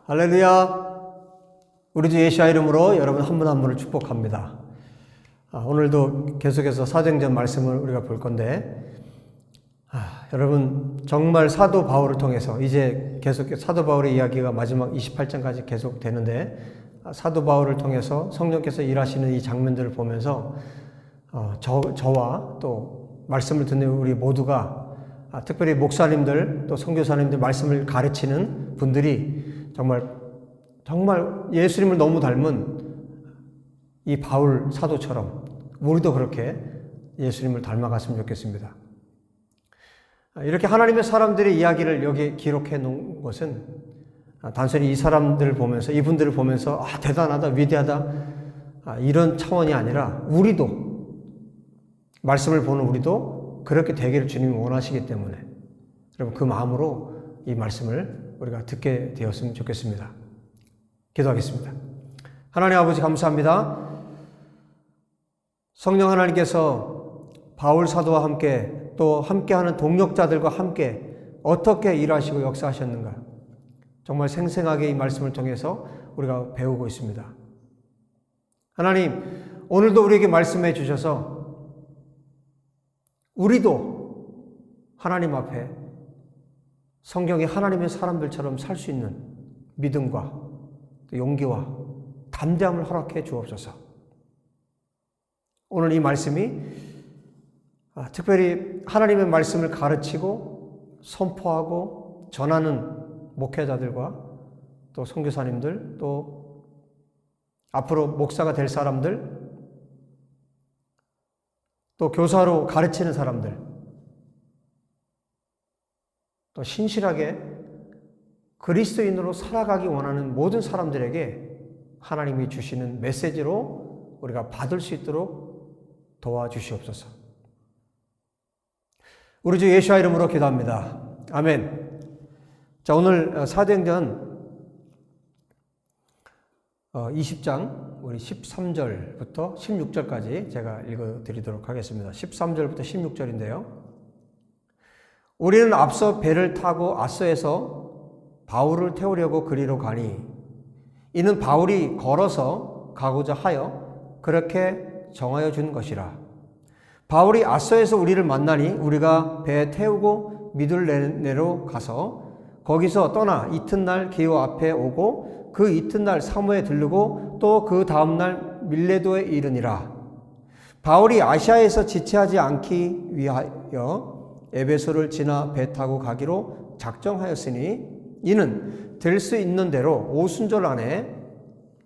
할렐루야. 우리 주 예수의 이름으로 여러분 한 분 한 분을 축복합니다. 오늘도 계속해서 사도행전 말씀을 우리가 볼 건데, 여러분 정말 사도 바울을 통해서 이제 계속 사도 바울의 이야기가 마지막 28장까지 계속 되는데, 사도 바울을 통해서 성령께서 일하시는 이 장면들을 보면서 저와 또 말씀을 듣는 우리 모두가, 특별히 목사님들 또 선교사님들 말씀을 가르치는 분들이 정말 예수님을 너무 닮은 이 바울 사도처럼 우리도 그렇게 예수님을 닮아갔으면 좋겠습니다. 이렇게 하나님의 사람들의 이야기를 여기 기록해 놓은 것은 단순히 이 사람들을 보면서, 이분들을 보면서 대단하다, 위대하다 이런 차원이 아니라, 우리도 말씀을 보는 우리도 그렇게 되기를 주님이 원하시기 때문에 여러분 그 마음으로 이 말씀을 우리가 듣게 되었으면 좋겠습니다. 기도하겠습니다. 하나님 아버지 감사합니다. 성령 하나님께서 바울 사도와 함께 또 함께하는 동력자들과 함께 어떻게 일하시고 역사하셨는가, 정말 생생하게 이 말씀을 통해서 우리가 배우고 있습니다. 하나님, 오늘도 우리에게 말씀해 주셔서 우리도 하나님 앞에 성경의 하나님의 사람들처럼 살 수 있는 믿음과 용기와 담대함을 허락해 주옵소서. 오늘 이 말씀이 특별히 하나님의 말씀을 가르치고 선포하고 전하는 목회자들과 또 선교사님들, 또 앞으로 목사가 될 사람들, 또 교사로 가르치는 사람들, 또 신실하게 그리스도인으로 살아가기 원하는 모든 사람들에게 하나님이 주시는 메시지로 우리가 받을 수 있도록 도와주시옵소서. 우리 주 예수의 이름으로 기도합니다. 아멘. 자, 오늘 사도행전 20장 우리 13절부터 16절까지 제가 읽어드리도록 하겠습니다. 13절부터 16절인데요. 우리는 앞서 배를 타고 아소에서 바울을 태우려고 그리로 가니 이는 바울이 걸어서 가고자 하여 그렇게 정하여 준 것이라. 바울이 아소에서 우리를 만나니 우리가 배에 태우고 미둘레네로 가서 거기서 떠나 이튿날 기호 앞에 오고 그 이튿날 사모에 들르고 또 그 다음날 밀레도에 이르니라. 바울이 아시아에서 지체하지 않기 위하여 에베소를 지나 배 타고 가기로 작정하였으니 이는 될 수 있는 대로 오순절 안에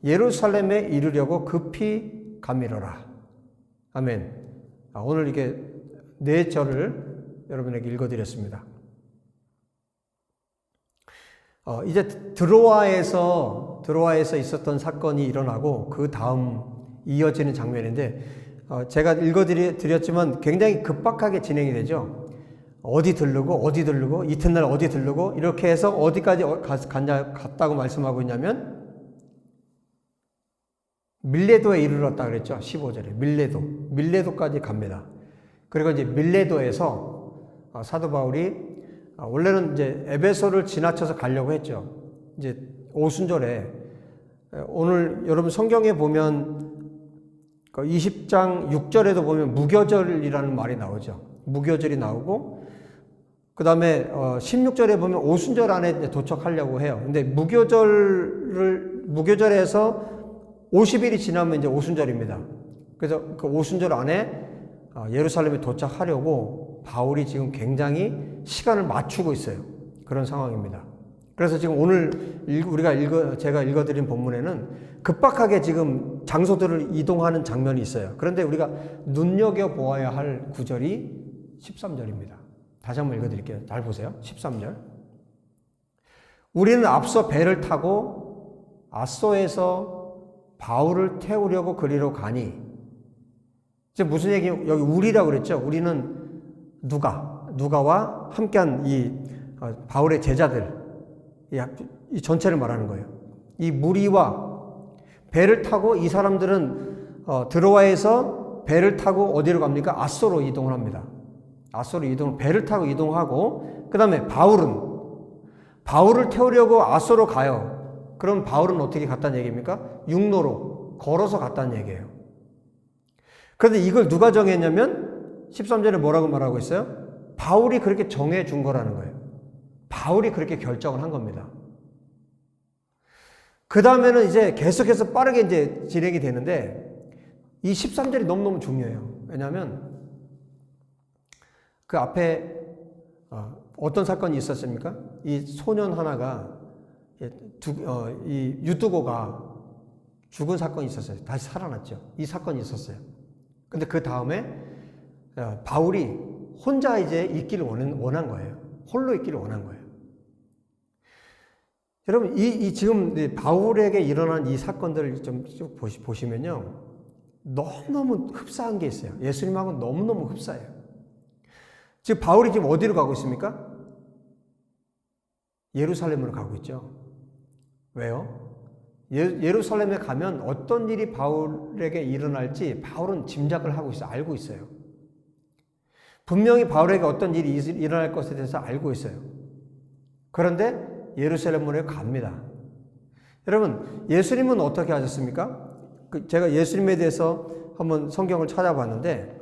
예루살렘에 이르려고 급히 가미러라. 아멘. 오늘 이게 4절을 여러분에게 읽어드렸습니다. 이제 드로아에서 있었던 사건이 일어나고 그 다음 이어지는 장면인데, 제가 읽어드렸지만 굉장히 급박하게 진행이 되죠. 어디 들르고 이튿날 어디 들르고 이렇게 해서 어디까지 갔다고 말씀하고 있냐면 밀레도에 이르렀다 그랬죠. 15절에 밀레도까지 갑니다. 그리고 이제 밀레도에서 사도 바울이 원래는 이제 에베소를 지나쳐서 가려고 했죠. 이제 오순절에, 오늘 여러분 성경에 보면 20장 6절에도 보면 무교절이라는 말이 나오죠. 무교절이 나오고, 그 다음에 16절에 보면 오순절 안에 도착하려고 해요. 근데 무교절에서 50일이 지나면 이제 오순절입니다. 그래서 그 오순절 안에 예루살렘에 도착하려고 바울이 지금 굉장히 시간을 맞추고 있어요. 그런 상황입니다. 그래서 지금 오늘 제가 읽어드린 본문에는 급박하게 지금 장소들을 이동하는 장면이 있어요. 그런데 우리가 눈여겨보아야 할 구절이 13절입니다. 다시 한번 읽어드릴게요. 잘 보세요. 13절. 우리는 앞서 배를 타고 아소에서 바울을 태우려고 그리로 가니, 이제 무슨 얘기, 여기 우리라고 그랬죠. 우리는 누가와 함께한 이 바울의 제자들, 이 전체를 말하는 거예요. 이 무리와 배를 타고 이 사람들은 드로아에서 배를 타고 어디로 갑니까? 아소로 이동을 합니다. 배를 타고 이동하고, 그 다음에 바울을 태우려고 아소로 가요. 그럼 바울은 어떻게 갔다는 얘기입니까? 육로로 걸어서 갔다는 얘기예요. 그런데 이걸 누가 정했냐면 13절에 뭐라고 말하고 있어요? 바울이 그렇게 정해 준 거라는 거예요. 바울이 그렇게 결정을 한 겁니다. 그 다음에는 이제 계속해서 빠르게 이제 진행이 되는데 이 13절이 너무너무 중요해요. 왜냐하면 그 앞에 어떤 사건이 있었습니까? 이 소년 하나가 이 유두고가 죽은 사건이 있었어요. 다시 살아났죠. 이 사건이 있었어요. 근데 그 다음에 바울이 혼자 이제 있기를 원한 거예요. 홀로 있기를 원한 거예요. 여러분, 지금 바울에게 일어난 이 사건들을 좀 쭉 보시면요. 너무너무 흡사한 게 있어요. 예수님하고 너무너무 흡사해요. 지금 바울이 지금 어디로 가고 있습니까? 예루살렘으로 가고 있죠. 왜요? 예루살렘에 가면 어떤 일이 바울에게 일어날지 바울은 짐작을 하고 있어요. 알고 있어요. 분명히 바울에게 어떤 일이 일어날 것에 대해서 알고 있어요. 그런데 예루살렘으로 갑니다. 여러분, 예수님은 어떻게 하셨습니까? 제가 예수님에 대해서 한번 성경을 찾아봤는데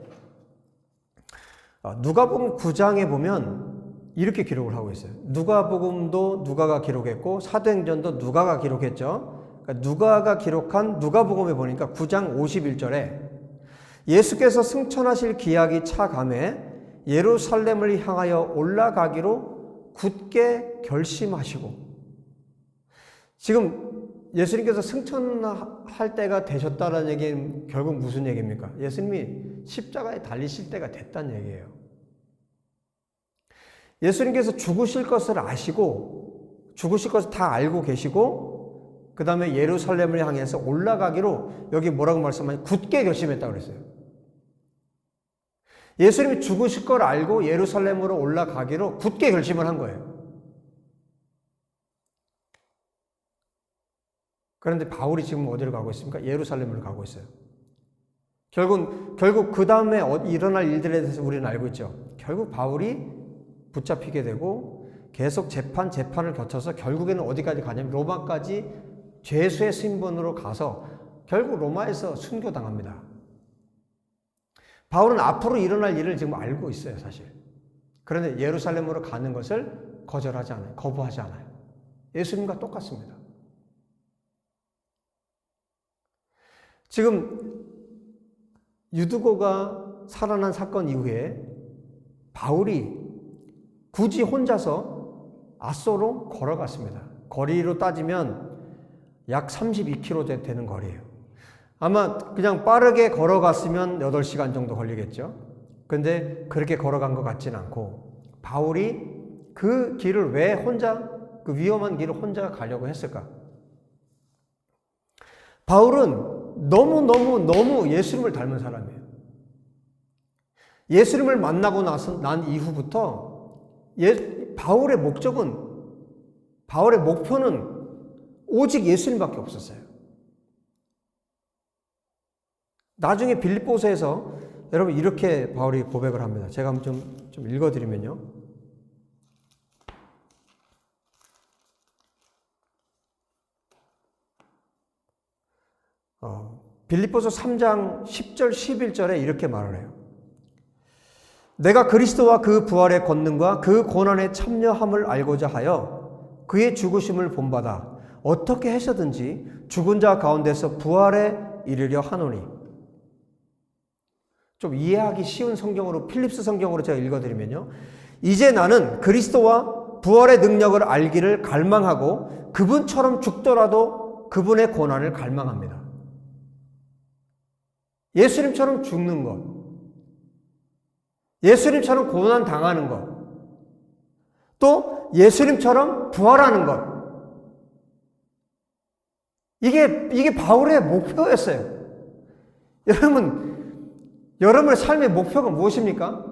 누가복음 9장에 보면 이렇게 기록을 하고 있어요. 누가복음도 누가가 기록했고 사도행전도 누가가 기록했죠. 그러니까 누가가 기록한 누가복음에 보니까 9장 51절에 예수께서 승천하실 기약이 차감해 예루살렘을 향하여 올라가기로 굳게 결심하시고, 지금 예수님께서 승천할 때가 되셨다는 얘기는 결국 무슨 얘기입니까? 예수님이 십자가에 달리실 때가 됐다는 얘기예요. 예수님께서 죽으실 것을 아시고 죽으실 것을 다 알고 계시고 그 다음에 예루살렘을 향해서 올라가기로 여기 뭐라고 말씀하냐? 굳게 결심했다고 그랬어요. 예수님이 죽으실 걸 알고 예루살렘으로 올라가기로 굳게 결심을 한 거예요. 그런데 바울이 지금 어디로 가고 있습니까? 예루살렘으로 가고 있어요. 결국 그 다음에 일어날 일들에 대해서 우리는 알고 있죠. 결국 바울이 붙잡히게 되고 계속 재판을 거쳐서 결국에는 어디까지 가냐면 로마까지 죄수의 신분으로 가서 결국 로마에서 순교당합니다. 바울은 앞으로 일어날 일을 지금 알고 있어요, 사실. 그런데 예루살렘으로 가는 것을 거절하지 않아요. 거부하지 않아요. 예수님과 똑같습니다. 지금 유두고가 살아난 사건 이후에 바울이 굳이 혼자서 앗소로 걸어갔습니다. 거리로 따지면 약 32km 되는 거리예요. 아마 그냥 빠르게 걸어갔으면 8시간 정도 걸리겠죠. 근데 그렇게 걸어간 것 같지는 않고 바울이 그 길을 왜 혼자, 그 위험한 길을 혼자 가려고 했을까? 바울은 너무 예수님을 닮은 사람이에요. 예수님을 만나고 난 이후부터 바울의 목표는 오직 예수님밖에 없었어요. 나중에 빌립보서에서 여러분 이렇게 바울이 고백을 합니다. 제가 한번 좀 읽어드리면요. 빌립보서 3장 10절 11절에 이렇게 말을 해요. 내가 그리스도와 그 부활의 권능과 그 고난에 참여함을 알고자 하여 그의 죽으심을 본받아 어떻게 해서든지 죽은 자 가운데서 부활에 이르려 하노니. 좀 이해하기 쉬운 성경으로 필립스 성경으로 제가 읽어드리면요. 이제 나는 그리스도와 부활의 능력을 알기를 갈망하고 그분처럼 죽더라도 그분의 고난을 갈망합니다. 예수님처럼 죽는 것, 예수님처럼 고난 당하는 것, 또 예수님처럼 부활하는 것. 이게 바울의 목표였어요. 여러분의 삶의 목표가 무엇입니까?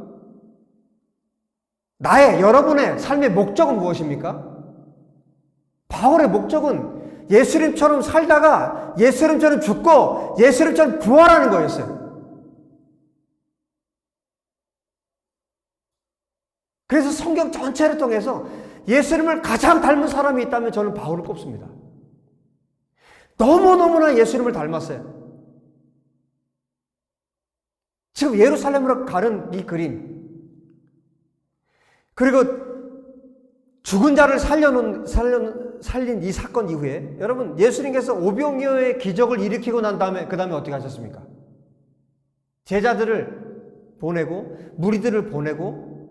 여러분의 삶의 목적은 무엇입니까? 바울의 목적은 예수님처럼 살다가 예수님처럼 죽고 예수님처럼 부활하는 거였어요. 그래서 성경 전체를 통해서 예수님을 가장 닮은 사람이 있다면 저는 바울을 꼽습니다. 너무너무나 예수님을 닮았어요. 지금 예루살렘으로 가는 이 그림, 그리고 죽은 자를 살린 이 사건 이후에 여러분, 예수님께서 오병이어의 기적을 일으키고 난 다음에 그 다음에 어떻게 하셨습니까? 제자들을 보내고, 무리들을 보내고,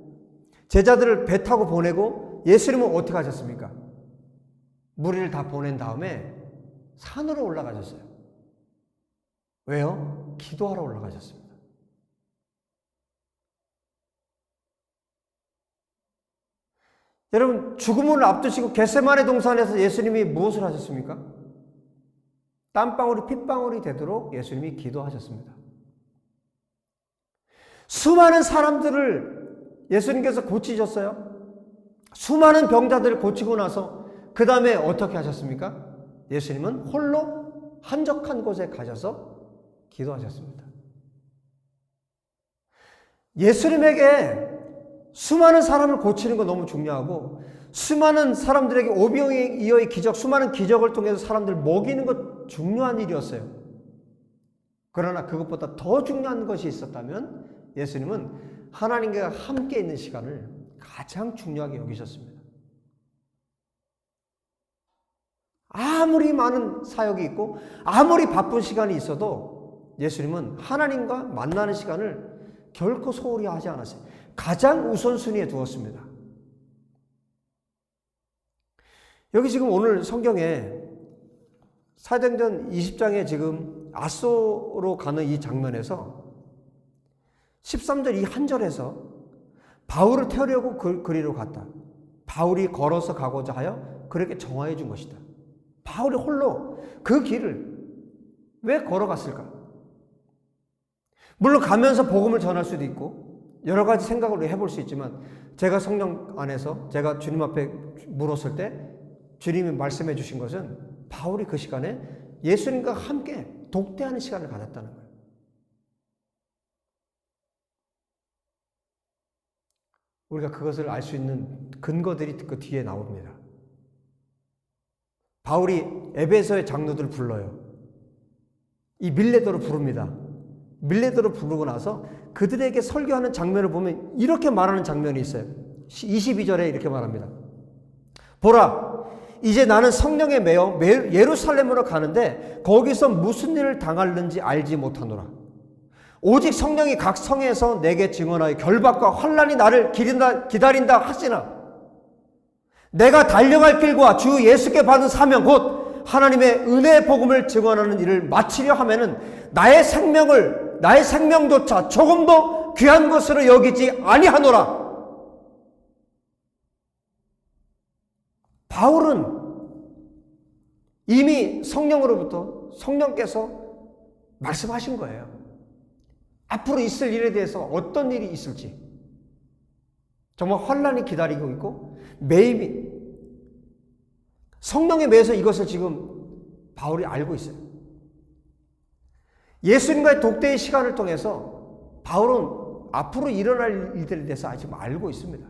제자들을 배 타고 보내고, 예수님은 어떻게 하셨습니까? 무리를 다 보낸 다음에 산으로 올라가셨어요. 왜요? 기도하러 올라가셨습니다. 여러분, 죽음을 앞두시고 겟세마네 동산에서 예수님이 무엇을 하셨습니까? 땀방울이 핏방울이 되도록 예수님이 기도하셨습니다. 수많은 사람들을 예수님께서 고치셨어요. 수많은 병자들을 고치고 나서 그 다음에 어떻게 하셨습니까? 예수님은 홀로 한적한 곳에 가셔서 기도하셨습니다. 예수님에게 수많은 사람을 고치는 건 너무 중요하고, 수많은 사람들에게 오병이어의 기적, 수많은 기적을 통해서 사람들을 먹이는 것 중요한 일이었어요. 그러나 그것보다 더 중요한 것이 있었다면 예수님은 하나님과 함께 있는 시간을 가장 중요하게 여기셨습니다. 아무리 많은 사역이 있고 아무리 바쁜 시간이 있어도 예수님은 하나님과 만나는 시간을 결코 소홀히 하지 않았어요. 가장 우선순위에 두었습니다. 여기 지금 오늘 성경에 사도행전 20장에 지금 아소로 가는 이 장면에서 13절 이 한 절에서 바울을 태우려고 그리로 갔다. 바울이 걸어서 가고자 하여 그렇게 정하여 준 것이다. 바울이 홀로 그 길을 왜 걸어갔을까? 물론 가면서 복음을 전할 수도 있고 여러 가지 생각을 해볼 수 있지만, 제가 성령 안에서 제가 주님 앞에 물었을 때 주님이 말씀해 주신 것은 바울이 그 시간에 예수님과 함께 독대하는 시간을 가졌다는 거예요. 우리가 그것을 알 수 있는 근거들이 그 뒤에 나옵니다. 바울이 에베소의 장로들을 불러요. 이 밀레도로 부릅니다. 밀레도로 부르고 나서 그들에게 설교하는 장면을 보면 이렇게 말하는 장면이 있어요. 22절에 이렇게 말합니다. 보라, 이제 나는 성령에 매여 예루살렘으로 가는데 거기서 무슨 일을 당할는지 알지 못하노라. 오직 성령이 각 성에서 내게 증언하여 결박과 환난이 나를 기다린다 하시나 내가 달려갈 길과 주 예수께 받은 사명 곧 하나님의 은혜의 복음을 증언하는 일을 마치려 하면은 나의 생명조차 조금도 귀한 것으로 여기지 아니하노라. 바울은 이미 성령께서 말씀하신 거예요. 앞으로 있을 일에 대해서 어떤 일이 있을지, 정말 환난이 기다리고 있고 매임이 성령에 매여서 이것을 지금 바울이 알고 있어요. 예수님과의 독대의 시간을 통해서 바울은 앞으로 일어날 일들에 대해서 아직 알고 있습니다.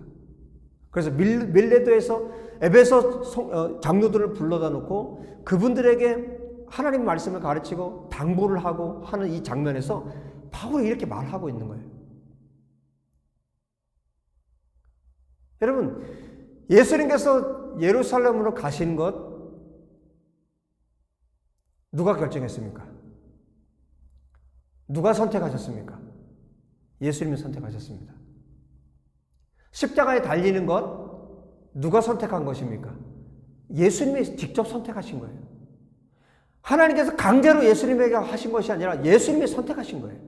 그래서 밀레도에서 에베소 장로들을 불러다 놓고 그분들에게 하나님 말씀을 가르치고 당부를 하고 하는 이 장면에서 바울이 이렇게 말하고 있는 거예요. 여러분, 예수님께서 예루살렘으로 가신 것 누가 결정했습니까? 누가 선택하셨습니까? 예수님이 선택하셨습니다. 십자가에 달리는 것 누가 선택한 것입니까? 예수님이 직접 선택하신 거예요. 하나님께서 강제로 예수님에게 하신 것이 아니라 예수님이 선택하신 거예요.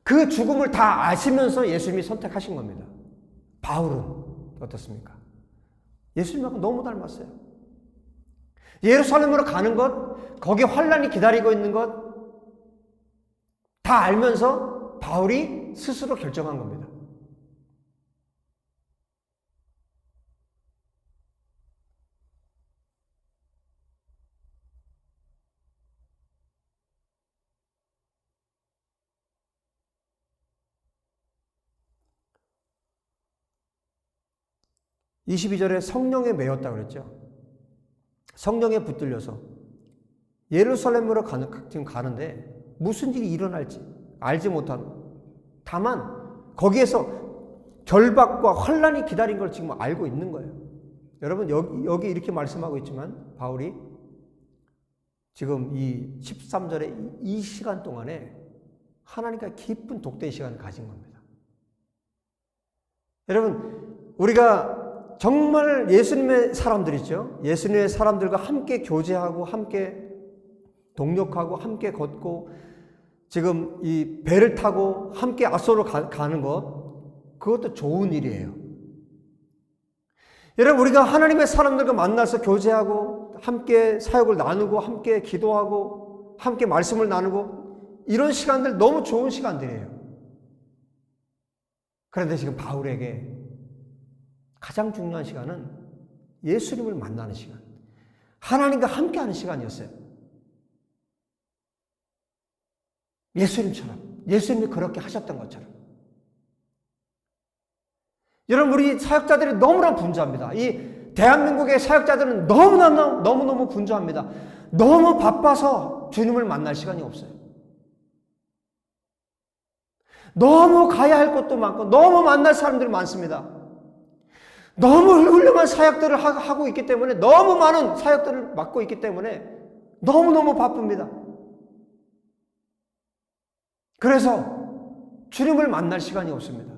그 죽음을 다 아시면서 예수님이 선택하신 겁니다. 바울은 어떻습니까? 예수님하고 너무 닮았어요. 예루살렘으로 가는 것, 거기 환난이 기다리고 있는 것 다 알면서 바울이 스스로 결정한 겁니다. (22절에) 성령에 매였다고 그랬죠. 성령에 붙들려서 예루살렘으로 지금 가는데 무슨 일이 일어날지 알지 못한, 다만 거기에서 결박과 환란이 기다린 걸 지금 알고 있는 거예요. 여러분, 여기 이렇게 말씀하고 있지만 바울이 지금 이 13절에 이 시간 동안에 하나님과 깊은 독대의 시간을 가진 겁니다. 여러분, 우리가 정말 예수님의 사람들이죠. 예수님의 사람들과 함께 교제하고 함께 동력하고 함께 걷고 지금 이 배를 타고 함께 아소로 가는 것, 그것도 좋은 일이에요. 여러분, 우리가 하나님의 사람들과 만나서 교제하고 함께 사역을 나누고 함께 기도하고 함께 말씀을 나누고 이런 시간들 너무 좋은 시간들이에요. 그런데 지금 바울에게 가장 중요한 시간은 예수님을 만나는 시간, 하나님과 함께하는 시간이었어요. 예수님처럼, 예수님이 그렇게 하셨던 것처럼. 여러분, 우리 사역자들이 너무나 분주합니다. 이 대한민국의 사역자들은 너무너무 분주합니다. 너무 바빠서 주님을 만날 시간이 없어요. 너무 가야 할 곳도 많고 너무 만날 사람들이 많습니다. 너무 훌륭한 사역들을 하고 있기 때문에, 너무 많은 사역들을 맡고 있기 때문에 너무너무 바쁩니다. 그래서 주님을 만날 시간이 없습니다.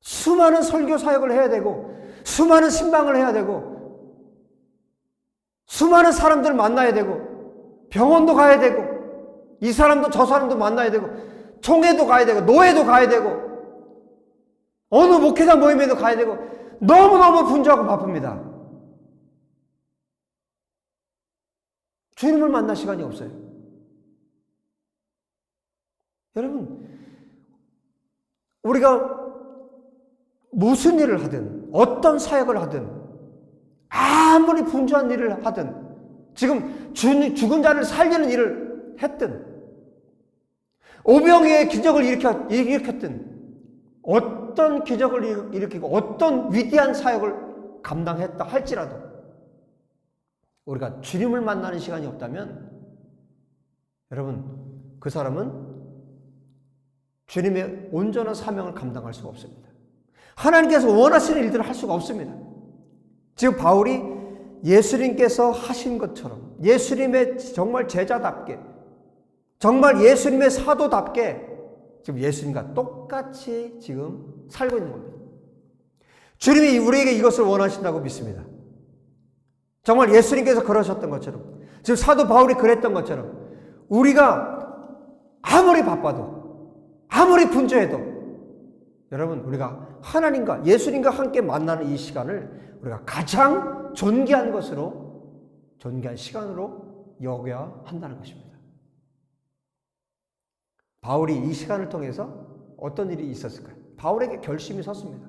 수많은 설교 사역을 해야 되고 수많은 신방을 해야 되고 수많은 사람들을 만나야 되고 병원도 가야 되고 이 사람도 저 사람도 만나야 되고 총회도 가야 되고 노회도 가야 되고 어느 목회자 모임에도 가야 되고 너무너무 분주하고 바쁩니다. 주님을 만날 시간이 없어요. 여러분, 우리가 무슨 일을 하든 어떤 사역을 하든 아무리 분주한 일을 하든 지금 죽은 자를 살리는 일을 했든 오병이의 기적을 일으켰든 어떤 기적을 일으키고 어떤 위대한 사역을 감당했다 할지라도 우리가 주님을 만나는 시간이 없다면 여러분, 그 사람은 주님의 온전한 사명을 감당할 수가 없습니다. 하나님께서 원하시는 일들을 할 수가 없습니다. 지금 바울이 예수님께서 하신 것처럼 예수님의 정말 제자답게 정말 예수님의 사도답게 지금 예수님과 똑같이 지금 살고 있는 겁니다. 주님이 우리에게 이것을 원하신다고 믿습니다. 정말 예수님께서 그러셨던 것처럼 지금 사도 바울이 그랬던 것처럼 우리가 아무리 바빠도 아무리 분주해도 여러분, 우리가 하나님과 예수님과 함께 만나는 이 시간을 우리가 가장 존귀한 시간으로 여겨야 한다는 것입니다. 바울이 이 시간을 통해서 어떤 일이 있었을까요? 바울에게 결심이 섰습니다.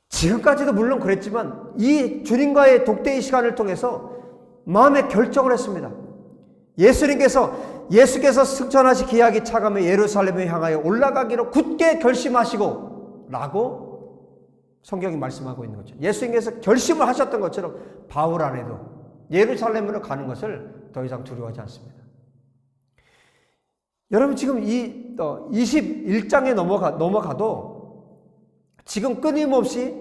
지금까지도 물론 그랬지만 이 주님과의 독대의 시간을 통해서 마음의 결정을 했습니다. 예수께서 승천하시 기약이 차가며 예루살렘에 향하여 올라가기로 굳게 결심하시고 라고 성경이 말씀하고 있는 거죠. 예수님께서 결심을 하셨던 것처럼 바울 안에도 예루살렘으로 가는 것을 더 이상 두려워하지 않습니다. 여러분, 지금 이 21장에 넘어가도 지금 끊임없이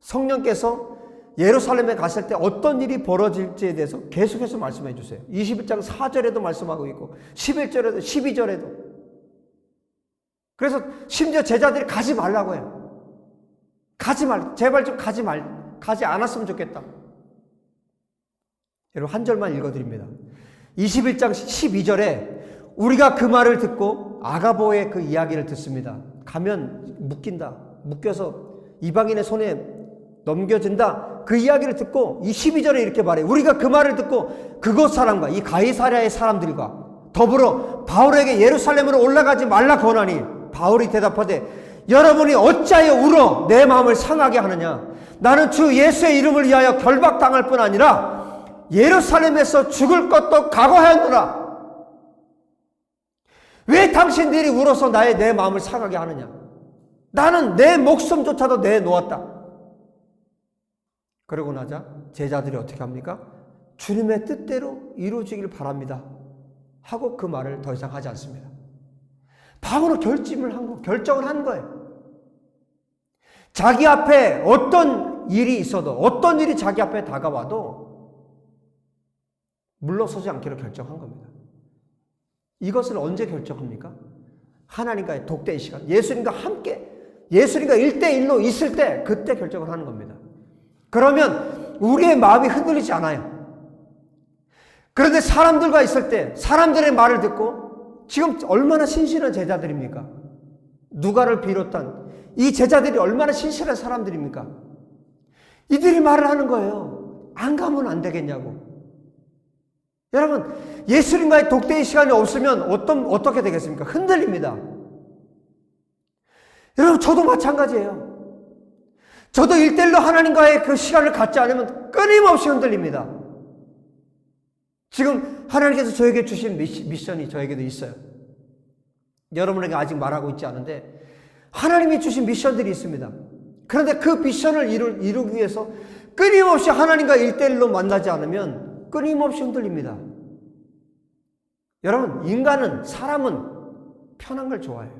성령께서 예루살렘에 갔을 때 어떤 일이 벌어질지에 대해서 계속해서 말씀해 주세요. 21장 4절에도 말씀하고 있고 11절에도 12절에도. 그래서 심지어 제자들이 가지 말라고 해요. 제발 좀 가지 않았으면 좋겠다. 여러분, 한 절만 읽어드립니다. 21장 12절에 우리가 그 말을 듣고 아가보의 그 이야기를 듣습니다. 가면 묶여서 이방인의 손에 넘겨진다. 그 이야기를 듣고 이 12절에 이렇게 말해요. 우리가 그 말을 듣고 그곳 사람과 이 가이사랴의 사람들과 더불어 바울에게 예루살렘으로 올라가지 말라 권하니 바울이 대답하되 여러분이 어찌하여 울어 내 마음을 상하게 하느냐. 나는 주 예수의 이름을 위하여 결박당할 뿐 아니라 예루살렘에서 죽을 것도 각오하였노라. 왜 당신들이 울어서 내 마음을 상하게 하느냐. 나는 내 목숨조차도 내놓았다. 그러고 나자 제자들이 어떻게 합니까? 주님의 뜻대로 이루어지길 바랍니다 하고 그 말을 더 이상 하지 않습니다. 바울은 결정을 한 거예요. 자기 앞에 어떤 일이 있어도, 어떤 일이 자기 앞에 다가와도 물러서지 않기로 결정한 겁니다. 이것을 언제 결정합니까? 하나님과의 독대의 시간, 예수님과 함께, 예수님과 1대1로 있을 때, 그때 결정을 하는 겁니다. 그러면 우리의 마음이 흔들리지 않아요. 그런데 사람들과 있을 때, 사람들의 말을 듣고, 지금 얼마나 신실한 제자들입니까? 누가를 비롯한 이 제자들이 얼마나 신실한 사람들입니까? 이들이 말을 하는 거예요. 안 가면 안 되겠냐고. 여러분, 예수님과의 독대의 시간이 없으면 어떻게 되겠습니까? 흔들립니다. 여러분, 저도 마찬가지예요. 저도 1대1로 하나님과의 그 시간을 갖지 않으면 끊임없이 흔들립니다. 지금 하나님께서 저에게 주신 미션이 저에게도 있어요. 여러분에게 아직 말하고 있지 않은데 하나님이 주신 미션들이 있습니다. 그런데 그 미션을 이루기 위해서 끊임없이 하나님과 1대1로 만나지 않으면 끊임없이 흔들립니다. 여러분, 사람은 편한 걸 좋아해요.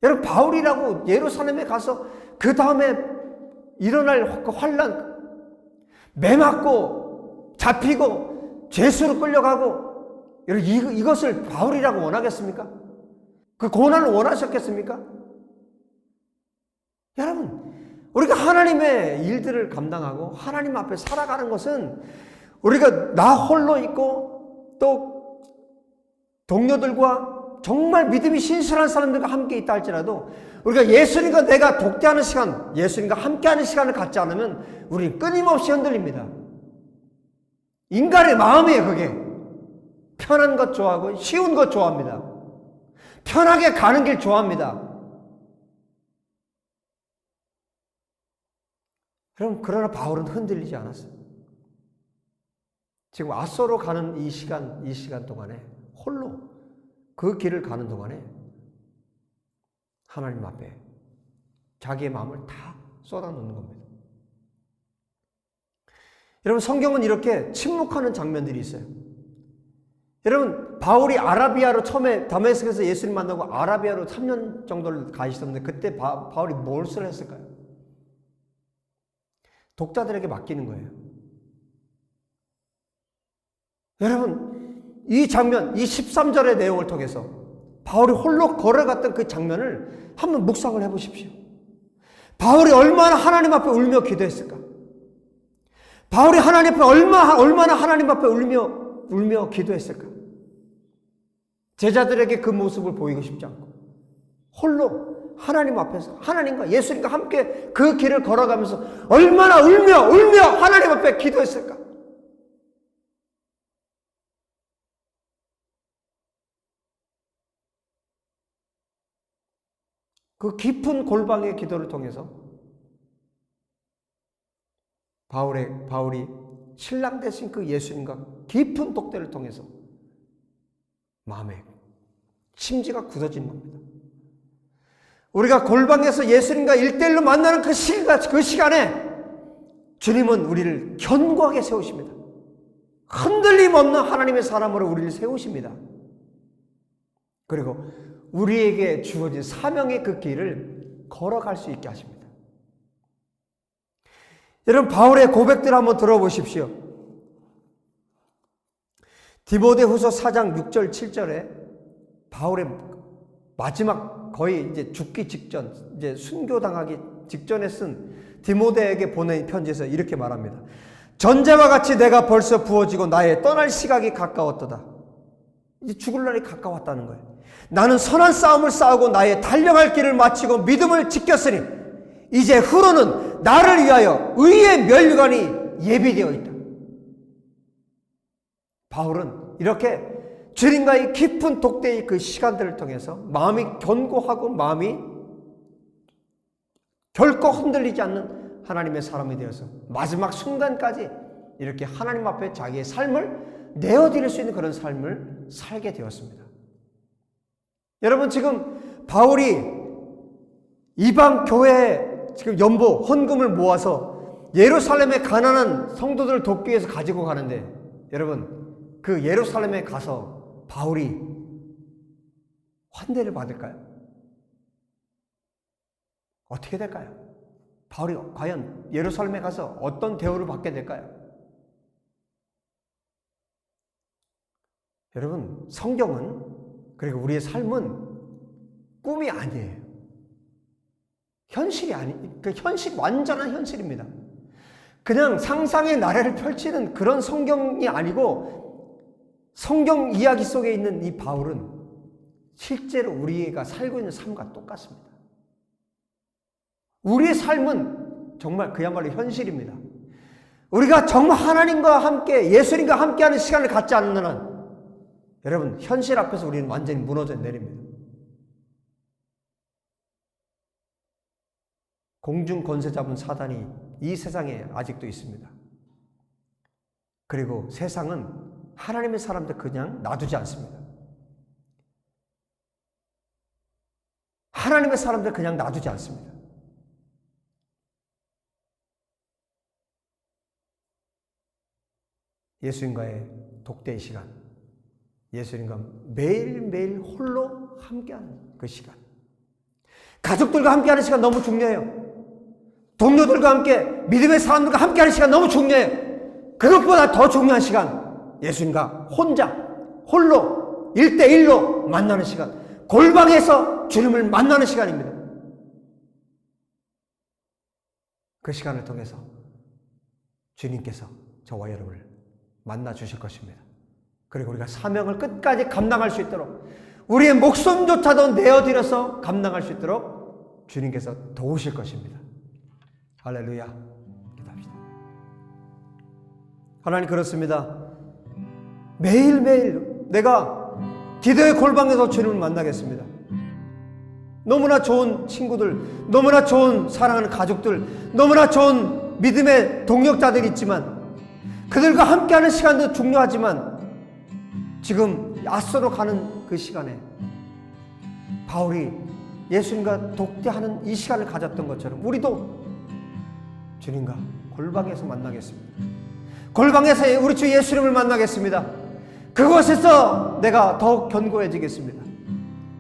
여러분, 바울이라고 예루살렘에 가서 그 다음에 일어날 그 환난, 매 맞고 잡히고 죄수로 끌려가고, 여러분, 이것을 바울이라고 원하겠습니까? 그 고난을 원하셨겠습니까? 여러분, 우리가 하나님의 일들을 감당하고 하나님 앞에 살아가는 것은 우리가 나 홀로 있고 또 동료들과 정말 믿음이 신실한 사람들과 함께 있다 할지라도 우리가 예수님과 내가 독대하는 시간, 예수님과 함께하는 시간을 갖지 않으면 우리는 끊임없이 흔들립니다. 인간의 마음이에요, 그게. 편한 것 좋아하고 쉬운 것 좋아합니다. 편하게 가는 길 좋아합니다. 그러나 바울은 흔들리지 않았어요. 지금 아소로 가는 이 시간 동안에 홀로 그 길을 가는 동안에 하나님 앞에 자기의 마음을 다 쏟아놓는 겁니다. 여러분, 성경은 이렇게 침묵하는 장면들이 있어요. 여러분, 바울이 아라비아로 처음에 다메섹에서 예수님 만나고 아라비아로 3년 정도를 가 있었는데 그때 바울이 무엇을 했을까요? 독자들에게 맡기는 거예요. 여러분, 이 장면, 이 13절의 내용을 통해서 바울이 홀로 걸어갔던 그 장면을 한번 묵상을 해보십시오. 바울이 얼마나 하나님 앞에 울며 기도했을까? 바울이 하나님 앞에 얼마나 하나님 앞에 울며 기도했을까? 제자들에게 그 모습을 보이고 싶지 않고 홀로 하나님 앞에서 하나님과 예수님과 함께 그 길을 걸어가면서 얼마나 울며 하나님 앞에 기도했을까? 그 깊은 골방의 기도를 통해서 바울이 신랑 되신 그 예수님과 깊은 독대를 통해서 마음에 심지가 굳어지는 겁니다. 우리가 골방에서 예수님과 1대1로 만나는 그 시간에 주님은 우리를 견고하게 세우십니다. 흔들림 없는 하나님의 사람으로 우리를 세우십니다. 그리고 우리에게 주어진 사명의 그 길을 걸어갈 수 있게 하십니다. 여러분, 바울의 고백들 한번 들어보십시오. 디모데후서 4장 6절 7절에 바울의 마지막 거의 이제 죽기 직전, 이제 순교당하기 직전에 쓴 디모데에게 보낸 편지에서 이렇게 말합니다. 전제와 같이 내가 벌써 부어지고 나의 떠날 시각이 가까웠도다. 이제 죽을 날이 가까웠다는 거예요. 나는 선한 싸움을 싸우고 나의 달려갈 길을 마치고 믿음을 지켰으니 이제 후로는 나를 위하여 의의 면류관이 예비되어 있다. 바울은 이렇게 주님과의 깊은 독대의 그 시간들을 통해서 마음이 견고하고 마음이 결코 흔들리지 않는 하나님의 사람이 되어서 마지막 순간까지 이렇게 하나님 앞에 자기의 삶을 내어드릴 수 있는 그런 삶을 살게 되었습니다. 여러분, 지금 바울이 이방 교회에 지금 연보, 헌금을 모아서 예루살렘의 가난한 성도들을 돕기 위해서 가지고 가는데, 여러분, 그 예루살렘에 가서 바울이 환대를 받을까요? 어떻게 될까요? 바울이 과연 예루살렘에 가서 어떤 대우를 받게 될까요? 여러분, 성경은, 그리고 우리의 삶은 꿈이 아니에요. 현실이 그 현실, 완전한 현실입니다. 그냥 상상의 나래를 펼치는 그런 성경이 아니고, 성경 이야기 속에 있는 이 바울은 실제로 우리가 살고 있는 삶과 똑같습니다. 우리의 삶은 정말 그야말로 현실입니다. 우리가 정말 하나님과 함께, 예수님과 함께하는 시간을 갖지 않는 한, 여러분, 현실 앞에서 우리는 완전히 무너져 내립니다. 공중 권세 잡은 사단이 이 세상에 아직도 있습니다. 그리고 세상은 하나님의 사람들 그냥 놔두지 않습니다. 하나님의 사람들 그냥 놔두지 않습니다. 예수님과의 독대의 시간, 예수님과 매일매일 홀로 함께하는 그 시간, 가족들과 함께하는 시간 너무 중요해요. 동료들과 함께, 믿음의 사람들과 함께하는 시간 너무 중요해요. 그것보다 더 중요한 시간, 예수님과 혼자, 홀로 1대1로 만나는 시간, 골방에서 주님을 만나는 시간입니다. 그 시간을 통해서 주님께서 저와 여러분을 만나 주실 것입니다. 그리고 우리가 사명을 끝까지 감당할 수 있도록, 우리의 목숨조차도 내어드려서 감당할 수 있도록 주님께서 도우실 것입니다. 할렐루야. 기도합시다. 하나님, 그렇습니다. 매일매일 내가 기도의 골방에서 주님을 만나겠습니다. 너무나 좋은 친구들, 너무나 좋은 사랑하는 가족들, 너무나 좋은 믿음의 동력자들이 있지만, 그들과 함께하는 시간도 중요하지만, 지금 앞서로 가는 그 시간에 바울이 예수님과 독대하는 이 시간을 가졌던 것처럼 우리도 주님과 골방에서 만나겠습니다. 골방에서 우리 주 예수님을 만나겠습니다. 그곳에서 내가 더욱 견고해지겠습니다.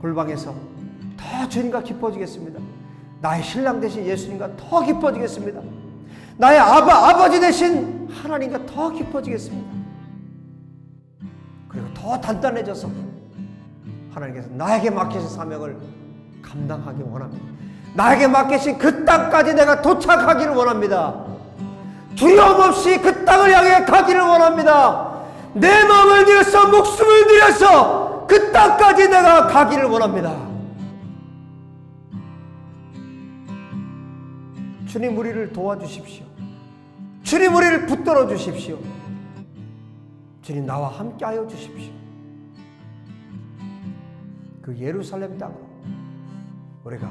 골방에서 더 주님과 깊어지겠습니다. 나의 신랑 되신 예수님과 더 깊어지겠습니다. 나의 아버지 되신 하나님과 더 깊어지겠습니다. 그리고 더 단단해져서 하나님께서 나에게 맡기신 사명을 감당하기 원합니다. 나에게 맡기신 그 땅까지 내가 도착하기를 원합니다. 두려움 없이 그 땅을 향해 가기를 원합니다. 내 마음을 들여서, 목숨을 들여서 그 땅까지 내가 가기를 원합니다. 주님, 우리를 도와주십시오. 주님, 우리를 붙들어 주십시오. 주님, 나와 함께 하여 주십시오. 그 예루살렘 땅으로 우리가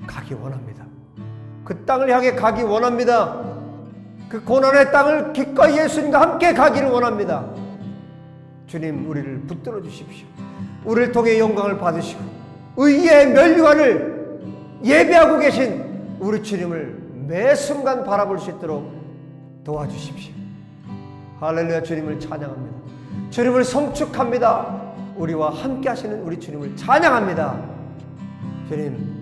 가기 원합니다. 그 땅을 향해 가기 원합니다. 그 고난의 땅을 기꺼이 예수님과 함께 가기를 원합니다. 주님, 우리를 붙들어 주십시오. 우리를 통해 영광을 받으시고 의의 면류관을 예배하고 계신 우리 주님을 매 순간 바라볼 수 있도록 도와주십시오. 할렐루야. 주님을 찬양합니다. 주님을 성축합니다. 우리와 함께 하시는 우리 주님을 찬양합니다. 주님,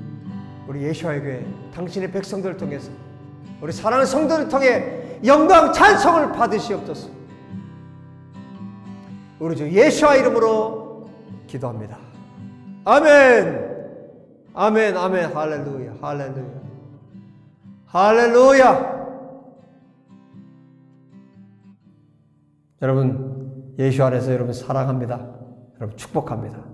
우리 예수와의 교회, 당신의 백성들을 통해서, 우리 사랑하는 성도를 통해 영광 찬송을 받으시옵소서. 우리 주 예수와 이름으로 기도합니다. 아멘. 아멘. 아멘. 할렐루야. 할렐루야. 할렐루야. 여러분, 예수 안에서 여러분 사랑합니다. 여러분 축복합니다.